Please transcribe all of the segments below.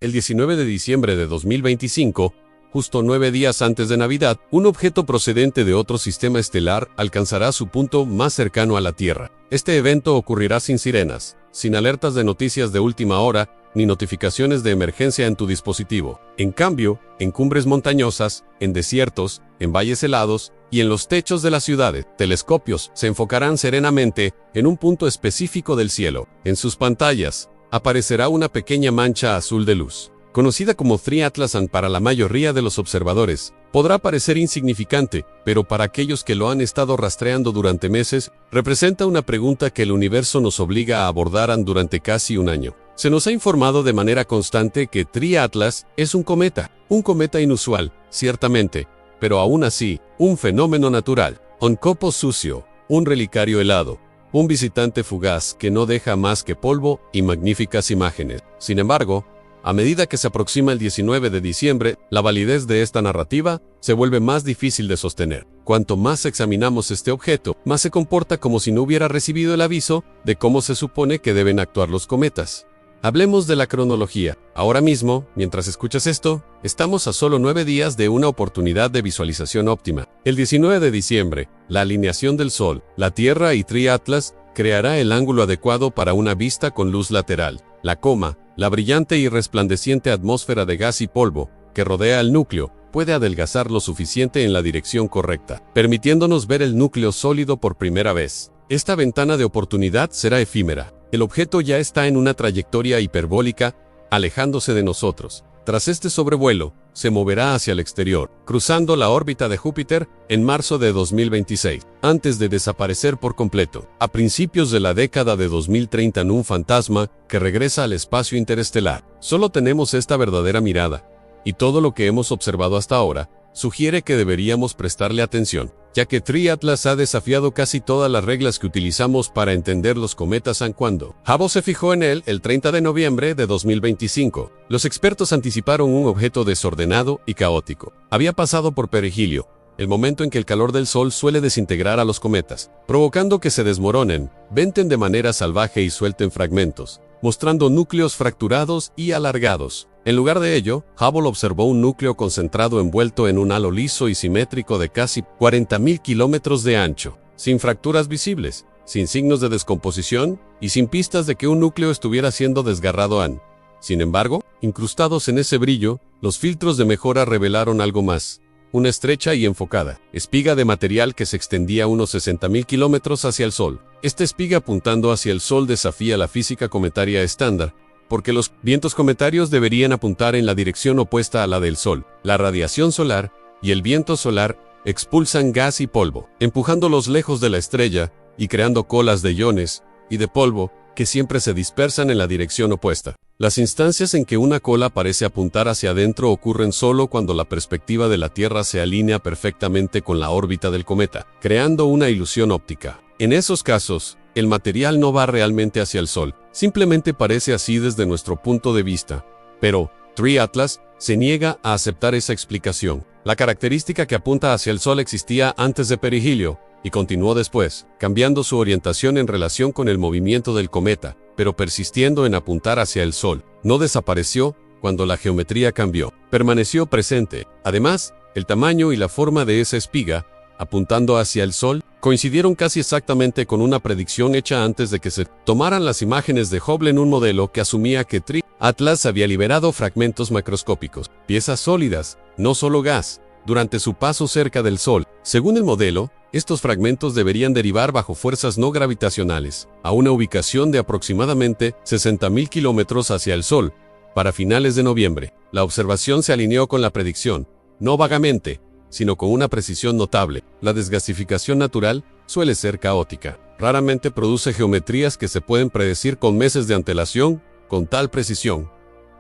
El 19 de diciembre de 2025, justo 9 días antes de Navidad, un objeto procedente de otro sistema estelar alcanzará su punto más cercano a la Tierra. Este evento ocurrirá sin sirenas, sin alertas de noticias de última hora, ni notificaciones de emergencia en tu dispositivo. En cambio, en cumbres montañosas, en desiertos, en valles helados y en los techos de las ciudades, telescopios se enfocarán serenamente en un punto específico del cielo. En sus pantallas, aparecerá una pequeña mancha azul de luz. Conocida como 3 Atlasan para la mayoría de los observadores, podrá parecer insignificante, pero para aquellos que lo han estado rastreando durante meses, representa una pregunta que el universo nos obliga a abordar durante casi un año. Se nos ha informado de manera constante que 3 Atlas es un cometa inusual, ciertamente, pero aún así, un fenómeno natural, un copo sucio, un relicario helado, un visitante fugaz que no deja más que polvo y magníficas imágenes. Sin embargo, a medida que se aproxima el 19 de diciembre, la validez de esta narrativa se vuelve más difícil de sostener. Cuanto más examinamos este objeto, más se comporta como si no hubiera recibido el aviso de cómo se supone que deben actuar los cometas. Hablemos de la cronología. Ahora mismo, mientras escuchas esto, estamos a solo 9 días de una oportunidad de visualización óptima. El 19 de diciembre, la alineación del Sol, la Tierra y 3 Atlas creará el ángulo adecuado para una vista con luz lateral. La coma, la brillante y resplandeciente atmósfera de gas y polvo que rodea el núcleo, puede adelgazar lo suficiente en la dirección correcta, permitiéndonos ver el núcleo sólido por primera vez. Esta ventana de oportunidad será efímera. El objeto ya está en una trayectoria hiperbólica, alejándose de nosotros. Tras este sobrevuelo, se moverá hacia el exterior, cruzando la órbita de Júpiter en marzo de 2026, antes de desaparecer por completo. A principios de la década de 2030 en un fantasma que regresa al espacio interestelar. Solo tenemos esta verdadera mirada, y todo lo que hemos observado hasta ahora sugiere que deberíamos prestarle atención, ya que 3 Atlas ha desafiado casi todas las reglas que utilizamos para entender los cometas cuando Hubble se fijó en él el 30 de noviembre de 2025. Los expertos anticiparon un objeto desordenado y caótico. Había pasado por perigilio, el momento en que el calor del Sol suele desintegrar a los cometas, provocando que se desmoronen, venten de manera salvaje y suelten fragmentos, mostrando núcleos fracturados y alargados. En lugar de ello, Hubble observó un núcleo concentrado envuelto en un halo liso y simétrico de casi 40.000 kilómetros de ancho, sin fracturas visibles, sin signos de descomposición y sin pistas de que un núcleo estuviera siendo desgarrado. Sin embargo, incrustados en ese brillo, los filtros de mejora revelaron algo más. Una estrecha y enfocada espiga de material que se extendía unos 60.000 kilómetros hacia el Sol. Esta espiga apuntando hacia el Sol desafía la física cometaria estándar, porque los vientos cometarios deberían apuntar en la dirección opuesta a la del Sol. La radiación solar y el viento solar expulsan gas y polvo, empujándolos lejos de la estrella y creando colas de iones y de polvo que siempre se dispersan en la dirección opuesta. Las instancias en que una cola parece apuntar hacia adentro ocurren solo cuando la perspectiva de la Tierra se alinea perfectamente con la órbita del cometa, creando una ilusión óptica. En esos casos, el material no va realmente hacia el Sol, simplemente parece así desde nuestro punto de vista. Pero 3 Atlas se niega a aceptar esa explicación. La característica que apunta hacia el Sol existía antes de perigilio, y continuó después, cambiando su orientación en relación con el movimiento del cometa, pero persistiendo en apuntar hacia el Sol. No desapareció cuando la geometría cambió, permaneció presente. Además, el tamaño y la forma de esa espiga, apuntando hacia el Sol, coincidieron casi exactamente con una predicción hecha antes de que se tomaran las imágenes de Hubble en un modelo que asumía que 3 Atlas había liberado fragmentos macroscópicos, piezas sólidas, no solo gas, durante su paso cerca del Sol. Según el modelo, estos fragmentos deberían derivar bajo fuerzas no gravitacionales, a una ubicación de aproximadamente 60.000 kilómetros hacia el Sol, para finales de noviembre. La observación se alineó con la predicción, no vagamente, sino con una precisión notable. La desgasificación natural suele ser caótica. Raramente produce geometrías que se pueden predecir con meses de antelación, con tal precisión.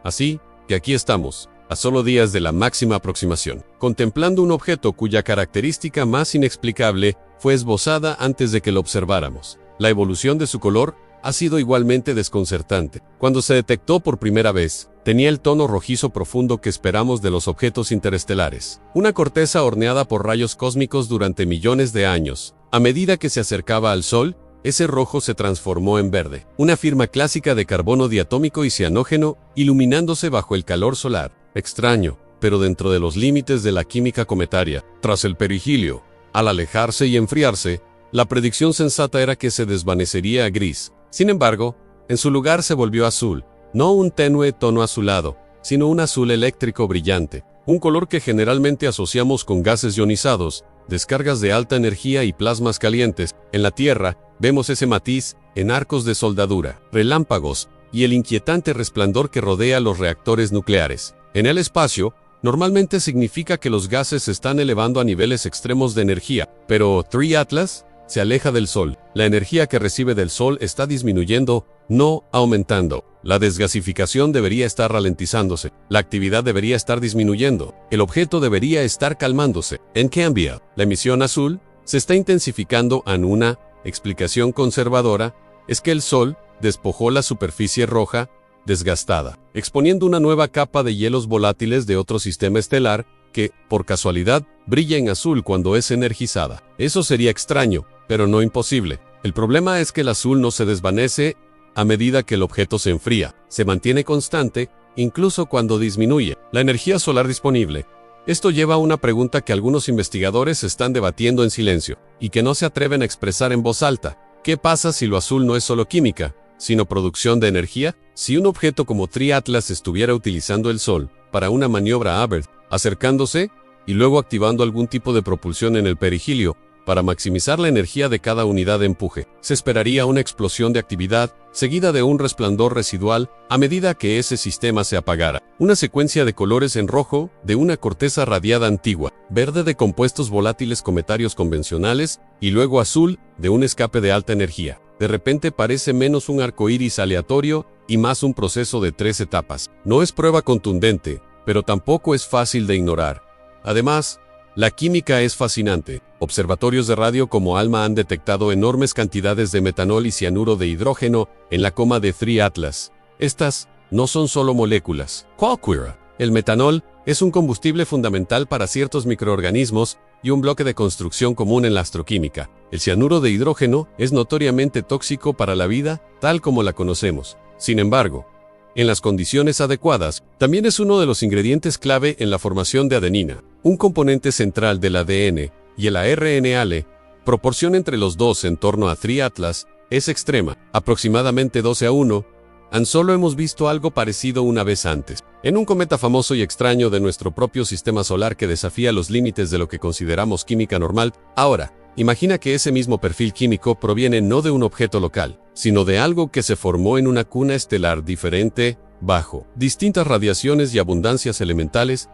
Así que aquí estamos, a solo días de la máxima aproximación, contemplando un objeto cuya característica más inexplicable fue esbozada antes de que lo observáramos. La evolución de su color ha sido igualmente desconcertante. Cuando se detectó por primera vez, tenía el tono rojizo profundo que esperamos de los objetos interestelares. Una corteza horneada por rayos cósmicos durante millones de años. A medida que se acercaba al Sol, ese rojo se transformó en verde, una firma clásica de carbono diatómico y cianógeno, iluminándose bajo el calor solar. Extraño, pero dentro de los límites de la química cometaria. Tras el perigilio, al alejarse y enfriarse, la predicción sensata era que se desvanecería a gris. Sin embargo, en su lugar se volvió azul, no un tenue tono azulado, sino un azul eléctrico brillante, un color que generalmente asociamos con gases ionizados, descargas de alta energía y plasmas calientes. En la Tierra, vemos ese matiz en arcos de soldadura, relámpagos y el inquietante resplandor que rodea los reactores nucleares. En el espacio, normalmente significa que los gases se están elevando a niveles extremos de energía, pero Tri Atlas se aleja del Sol. La energía que recibe del Sol está disminuyendo, no aumentando. La desgasificación debería estar ralentizándose. La actividad debería estar disminuyendo. El objeto debería estar calmándose. En cambio, la emisión azul se está intensificando. Una explicación conservadora es que el Sol despojó la superficie roja desgastada, exponiendo una nueva capa de hielos volátiles de otro sistema estelar que, por casualidad, brilla en azul cuando es energizada. Eso sería extraño, pero no imposible. El problema es que el azul no se desvanece a medida que el objeto se enfría. Se mantiene constante, incluso cuando disminuye la energía solar disponible. Esto lleva a una pregunta que algunos investigadores están debatiendo en silencio, y que no se atreven a expresar en voz alta. ¿Qué pasa si lo azul no es solo química, sino producción de energía? Si un objeto como Tri Atlas estuviera utilizando el Sol para una maniobra Abert, acercándose y luego activando algún tipo de propulsión en el perigilio para maximizar la energía de cada unidad de empuje, se esperaría una explosión de actividad seguida de un resplandor residual a medida que ese sistema se apagara. Una secuencia de colores en rojo de una corteza radiada antigua, verde de compuestos volátiles cometarios convencionales y luego azul de un escape de alta energía. De repente parece menos un arco iris aleatorio y más un proceso de 3 etapas. No es prueba contundente, pero tampoco es fácil de ignorar. Además, la química es fascinante. Observatorios de radio como ALMA han detectado enormes cantidades de metanol y cianuro de hidrógeno en la coma de Tri Atlas. Estas no son solo moléculas. Qualquera. El metanol es un combustible fundamental para ciertos microorganismos y un bloque de construcción común en la astroquímica. El cianuro de hidrógeno es notoriamente tóxico para la vida, tal como la conocemos. Sin embargo, en las condiciones adecuadas, también es uno de los ingredientes clave en la formación de adenina, un componente central del ADN, y el ARNA. Proporción entre los dos en torno a Tri Atlas es extrema, aproximadamente 12:1. Solo hemos visto algo parecido una vez antes, en un cometa famoso y extraño de nuestro propio sistema solar que desafía los límites de lo que consideramos química normal. Ahora, imagina que ese mismo perfil químico proviene no de un objeto local, sino de algo que se formó en una cuna estelar diferente, bajo distintas radiaciones y abundancias elementales.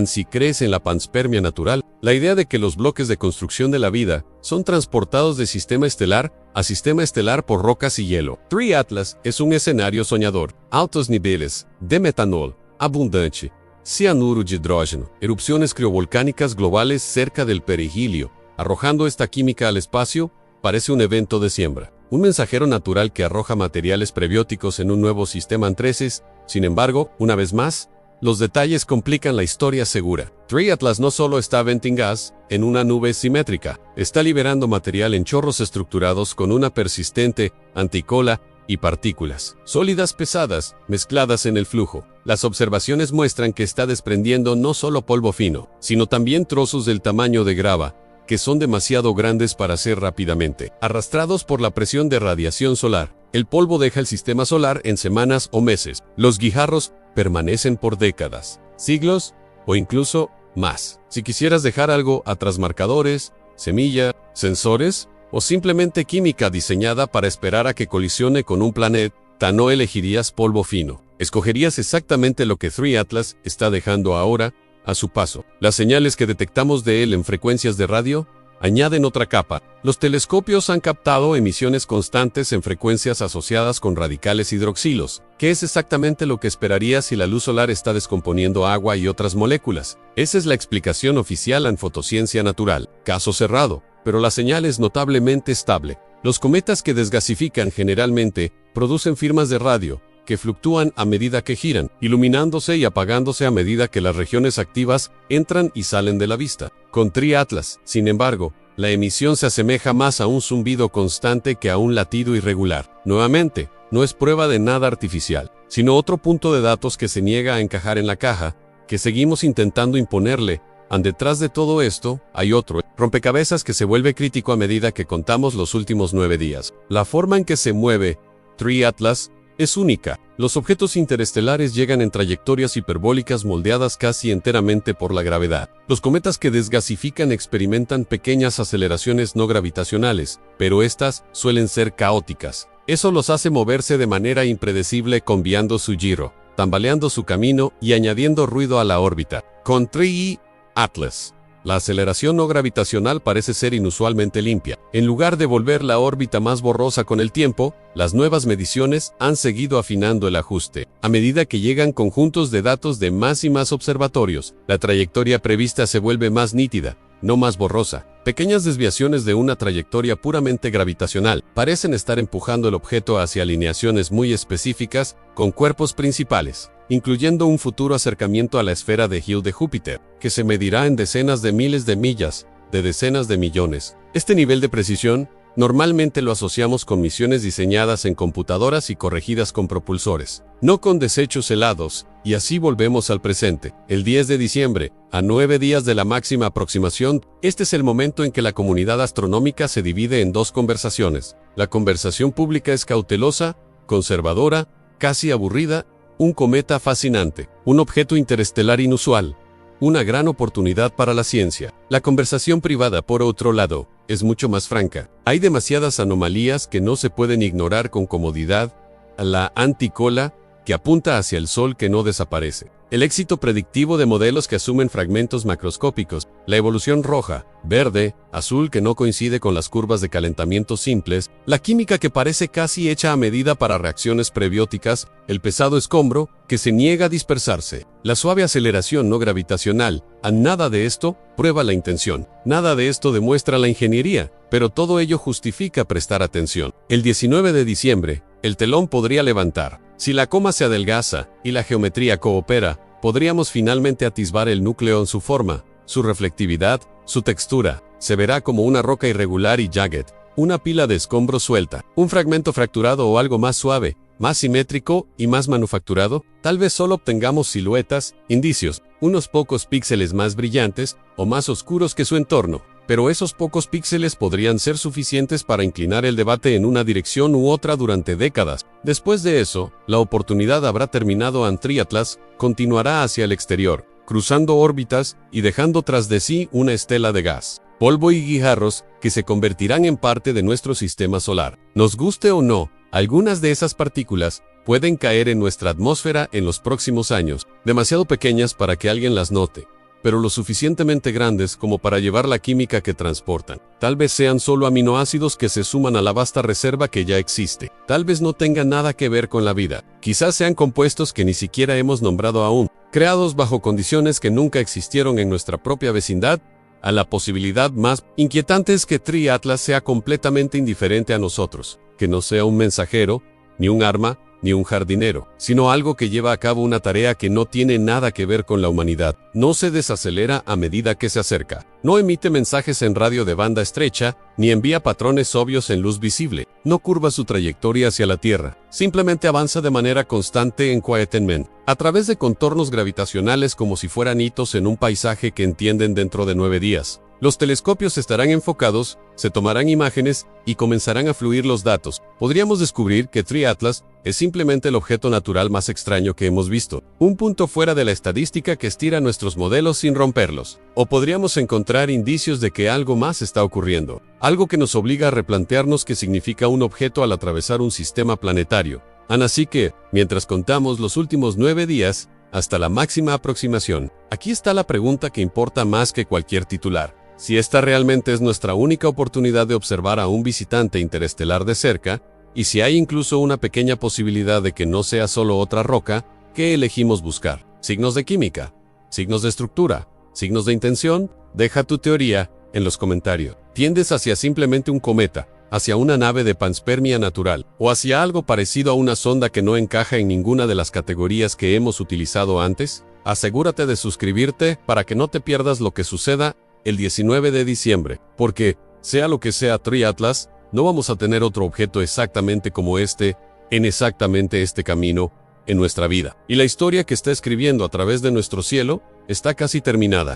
Si crees en la panspermia natural, la idea de que los bloques de construcción de la vida son transportados de sistema estelar a sistema estelar por rocas y hielo. Tri Atlas es un escenario soñador. Altos niveles de metanol, abundante, cianuro de hidrógeno, erupciones criovolcánicas globales cerca del perigilio, arrojando esta química al espacio, parece un evento de siembra. Un mensajero natural que arroja materiales prebióticos en un nuevo sistema antreces. Sin embargo, una vez más, los detalles complican la historia segura. Tri Atlas no solo está venting gas en una nube simétrica, está liberando material en chorros estructurados con una persistente anticola y partículas sólidas pesadas mezcladas en el flujo. Las observaciones muestran que está desprendiendo no solo polvo fino, sino también trozos del tamaño de grava, que son demasiado grandes para ser rápidamente arrastrados por la presión de radiación solar. El polvo deja el sistema solar en semanas o meses. Los guijarros permanecen por décadas, siglos o incluso más. Si quisieras dejar algo atrás, marcadores, semilla, sensores o simplemente química diseñada para esperar a que colisione con un planeta, no elegirías polvo fino. Escogerías exactamente lo que Tri Atlas está dejando ahora a su paso. Las señales que detectamos de él en frecuencias de radio añaden otra capa. Los telescopios han captado emisiones constantes en frecuencias asociadas con radicales hidroxilos, que es exactamente lo que esperaría si la luz solar está descomponiendo agua y otras moléculas. Esa es la explicación oficial en fotociencia natural. Caso cerrado, pero la señal es notablemente estable. Los cometas que desgasifican generalmente producen firmas de radio, que fluctúan a medida que giran, iluminándose y apagándose a medida que las regiones activas entran y salen de la vista. Con Tri Atlas, sin embargo, La emisión se asemeja más a un zumbido constante que a un latido irregular. Nuevamente, no es prueba de nada artificial, sino otro punto de datos que se niega a encajar en la caja, que seguimos intentando imponerle. Detrás de todo esto, hay otro rompecabezas que se vuelve crítico a medida que contamos los últimos 9 días. La forma en que se mueve Tree Atlas es única. Los objetos interestelares llegan en trayectorias hiperbólicas moldeadas casi enteramente por la gravedad. Los cometas que desgasifican experimentan pequeñas aceleraciones no gravitacionales, pero estas suelen ser caóticas. Eso los hace moverse de manera impredecible, cambiando su giro, tambaleando su camino y añadiendo ruido a la órbita. Con Tree Atlas, la aceleración no gravitacional parece ser inusualmente limpia. En lugar de volver la órbita más borrosa con el tiempo, las nuevas mediciones han seguido afinando el ajuste. A medida que llegan conjuntos de datos de más y más observatorios, la trayectoria prevista se vuelve más nítida, no más borrosa. Pequeñas desviaciones de una trayectoria puramente gravitacional parecen estar empujando el objeto hacia alineaciones muy específicas con cuerpos principales, incluyendo un futuro acercamiento a la esfera de Hill de Júpiter, que se medirá en decenas de miles de millas, de decenas de millones. Este nivel de precisión normalmente lo asociamos con misiones diseñadas en computadoras y corregidas con propulsores, no con desechos helados, y así volvemos al presente. El 10 de diciembre, a 9 días de la máxima aproximación, este es el momento en que la comunidad astronómica se divide en dos conversaciones. La conversación pública es cautelosa, conservadora, casi aburrida. Un cometa fascinante, un objeto interestelar inusual, una gran oportunidad para la ciencia. La conversación privada, por otro lado, es mucho más franca. Hay demasiadas anomalías que no se pueden ignorar con comodidad. La anticola, que apunta hacia el Sol que no desaparece. El éxito predictivo de modelos que asumen fragmentos macroscópicos. La evolución roja, verde, azul que no coincide con las curvas de calentamiento simples. La química que parece casi hecha a medida para reacciones prebióticas. El pesado escombro, que se niega a dispersarse. La suave aceleración no gravitacional. A nada de esto prueba la intención. Nada de esto demuestra la ingeniería, pero todo ello justifica prestar atención. El 19 de diciembre, el telón podría levantar. Si la coma se adelgaza y la geometría coopera, podríamos finalmente atisbar el núcleo en su forma, su reflectividad, su textura. Se verá como una roca irregular y jagged, una pila de escombros suelta, un fragmento fracturado o algo más suave, más simétrico y más manufacturado. Tal vez solo obtengamos siluetas, indicios, unos pocos píxeles más brillantes o más oscuros que su entorno. Pero esos pocos píxeles podrían ser suficientes para inclinar el debate en una dirección u otra durante décadas. Después de eso, la oportunidad habrá terminado. Tree Atlas continuará hacia el exterior, cruzando órbitas y dejando tras de sí una estela de gas, polvo y guijarros que se convertirán en parte de nuestro sistema solar. Nos guste o no, algunas de esas partículas pueden caer en nuestra atmósfera en los próximos años, demasiado pequeñas para que alguien las note, pero lo suficientemente grandes como para llevar la química que transportan. Tal vez sean solo aminoácidos que se suman a la vasta reserva que ya existe. Tal vez no tengan nada que ver con la vida. Quizás sean compuestos que ni siquiera hemos nombrado aún, creados bajo condiciones que nunca existieron en nuestra propia vecindad. A la posibilidad más inquietante es que Tree Atlas sea completamente indiferente a nosotros, que no sea un mensajero, ni un arma, ni un jardinero, sino algo que lleva a cabo una tarea que no tiene nada que ver con la humanidad. No se desacelera a medida que se acerca. No emite mensajes en radio de banda estrecha, ni envía patrones obvios en luz visible. No curva su trayectoria hacia la Tierra. Simplemente avanza de manera constante en Quieten, a través de contornos gravitacionales como si fueran hitos en un paisaje que entienden dentro de 9 días. Los telescopios estarán enfocados, se tomarán imágenes y comenzarán a fluir los datos. Podríamos descubrir que Tree Atlas es simplemente el objeto natural más extraño que hemos visto, un punto fuera de la estadística que estira nuestros modelos sin romperlos. O podríamos encontrar indicios de que algo más está ocurriendo, algo que nos obliga a replantearnos qué significa un objeto al atravesar un sistema planetario. Así que, mientras contamos los últimos 9 días, hasta la máxima aproximación, aquí está la pregunta que importa más que cualquier titular. Si esta realmente es nuestra única oportunidad de observar a un visitante interestelar de cerca, y si hay incluso una pequeña posibilidad de que no sea solo otra roca, ¿qué elegimos buscar? ¿Signos de química? ¿Signos de estructura? ¿Signos de intención? Deja tu teoría en los comentarios. ¿Tiendes hacia simplemente un cometa, hacia una nave de panspermia natural, o hacia algo parecido a una sonda que no encaja en ninguna de las categorías que hemos utilizado antes? Asegúrate de suscribirte para que no te pierdas lo que suceda el 19 de diciembre, porque Sea lo que sea Tri-Atlas, no vamos a tener otro objeto exactamente como este, en exactamente este camino, en nuestra vida. Y la historia que está escribiendo a través de nuestro cielo está casi terminada.